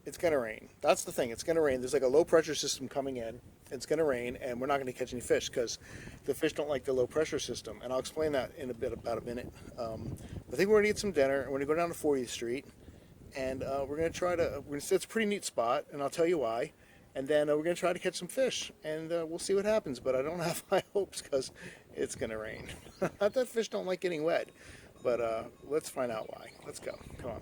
it's going to rain. That's the thing. It's going to rain. There's like a low pressure system coming in. It's going to rain, and we're not going to catch any fish because the fish don't like the low pressure system. And I'll explain that in about a minute. I think we're going to eat some dinner. We're going to go down to 40th Street, and we're going to try to. It's a pretty neat spot, and I'll tell you why. And then we're going to try to catch some fish, and we'll see what happens. But I don't have high hopes because it's going to rain. Not that fish don't like getting wet, but let's find out why. Let's go. Come on.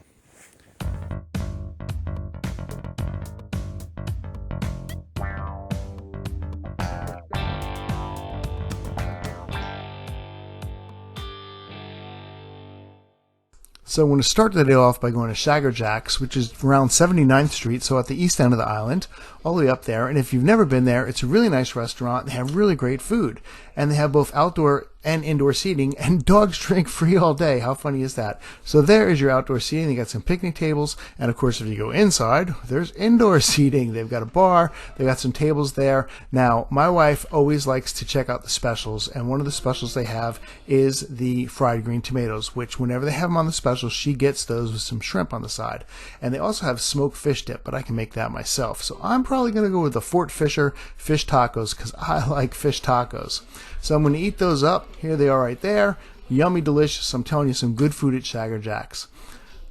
So I'm going to start the day off by going to Shagger Jacks, which is around 79th Street, so at the east end of the island, all the way up there. And if you've never been there, it's a really nice restaurant. They have really great food. And they have both outdoor and indoor seating, and dogs drink free all day. How funny is that? So there is your outdoor seating. They got some picnic tables, and of course if you go inside, there's indoor seating. They've got a bar, they've got some tables there. Now, my wife always likes to check out the specials, and one of the specials they have is the fried green tomatoes, which whenever they have them on the special, she gets those with some shrimp on the side. And they also have smoked fish dip, but I can make that myself. So I'm probably going to go with the Fort Fisher fish tacos because I like fish tacos. So I'm going to eat those up. Here they are right there. Yummy, delicious. I'm telling you, some good food at Shagger Jacks.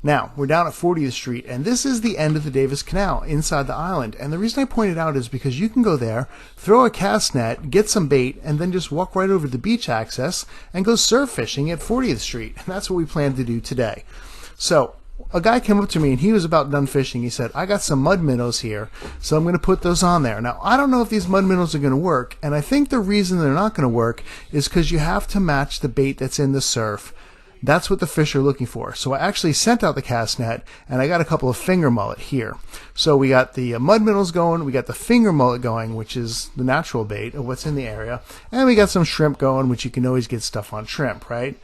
Now, we're down at 40th Street, and this is the end of the Davis Canal inside the island. And the reason I point it out is because you can go there, throw a cast net, get some bait, and then just walk right over to the beach access and go surf fishing at 40th Street. And that's what we plan to do today. So, a guy came up to me and he was about done fishing. He said, I got some mud minnows here, so I'm going to put those on there. Now, I don't know if these mud minnows are going to work, and I think the reason they're not going to work is because you have to match the bait that's in the surf. That's what the fish are looking for. So I actually sent out the cast net, and I got a couple of finger mullet here. So we got the mud minnows going, we got the finger mullet going, which is the natural bait of what's in the area, and we got some shrimp going, which you can always get stuff on shrimp, right?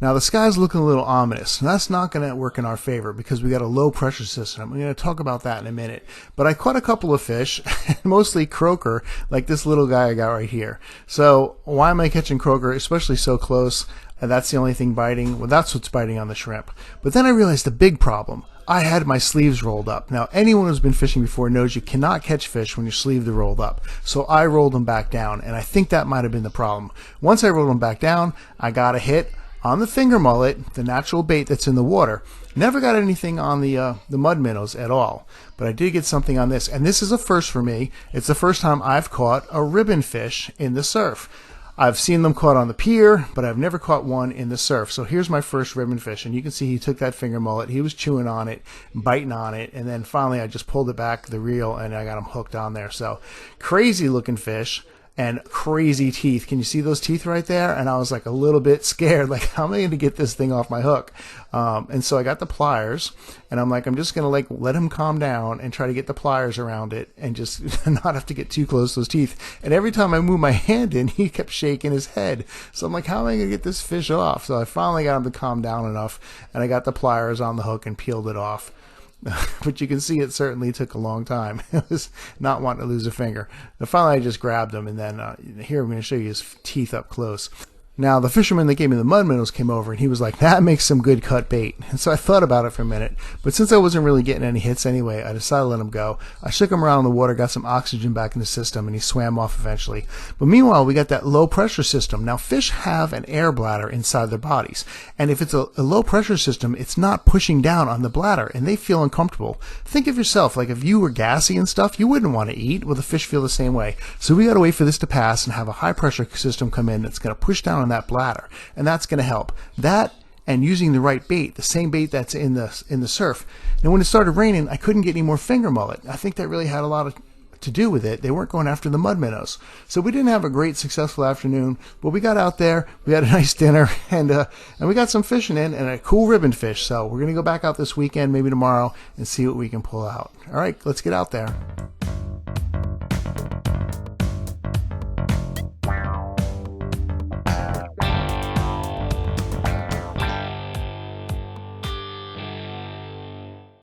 Now the sky's looking a little ominous, and that's not going to work in our favor because we got a low pressure system. We're going to talk about that in a minute. But I caught a couple of fish, mostly croaker, like this little guy I got right here. So why am I catching croaker, especially so close? And that's the only thing biting. Well, that's what's biting on the shrimp. But then I realized the big problem. I had my sleeves rolled up. Now, anyone who's been fishing before knows you cannot catch fish when your sleeves are rolled up. So I rolled them back down, and I think that might have been the problem. Once I rolled them back down, I got a hit on the finger mullet, the natural bait that's in the water. Never got anything on the mud minnows at all, but I did get something on this, and this is a first for me. It's the first time I've caught a ribbonfish in the surf. I've seen them caught on the pier, but I've never caught one in the surf. So here's my first ribbonfish, and you can see he took that finger mullet. He was chewing on it, biting on it, and then finally I just pulled it back, the reel, and I got him hooked on there. So crazy looking fish. And crazy teeth. Can you see those teeth right there? And I was like a little bit scared, like how am I going to get this thing off my hook? And so I got the pliers, and I'm like, I'm just going to let him calm down and try to get the pliers around it and just not have to get too close to those teeth. And every time I moved my hand in, he kept shaking his head. So I'm like, how am I going to get this fish off? So I finally got him to calm down enough, and I got the pliers on the hook and peeled it off. But you can see it certainly took a long time. It was not wanting to lose a finger. And finally, I just grabbed him, and then here I'm going to show you his teeth up close. Now, the fisherman that gave me the mud minnows came over, and he was like, that makes some good cut bait. And so I thought about it for a minute. But since I wasn't really getting any hits anyway, I decided to let him go. I shook him around in the water, got some oxygen back in the system, and he swam off eventually. But meanwhile, we got that low pressure system. Now, fish have an air bladder inside their bodies. And if it's a low pressure system, it's not pushing down on the bladder, and they feel uncomfortable. Think of yourself, like if you were gassy and stuff, you wouldn't want to eat. Well, the fish feel the same way. So we got to wait for this to pass and have a high pressure system come in that's going to push down on that bladder, and that's going to help. That and using the right bait, the same bait that's in the surf. Now, when it started raining, I couldn't get any more finger mullet. I think that really had a lot to do with it. They weren't going after the mud minnows, so we didn't have a great successful afternoon. But we got out there, we had a nice dinner, and we got some fishing in and a cool ribbon fish. So we're going to go back out this weekend, maybe tomorrow, and see what we can pull out. All right, let's get out there.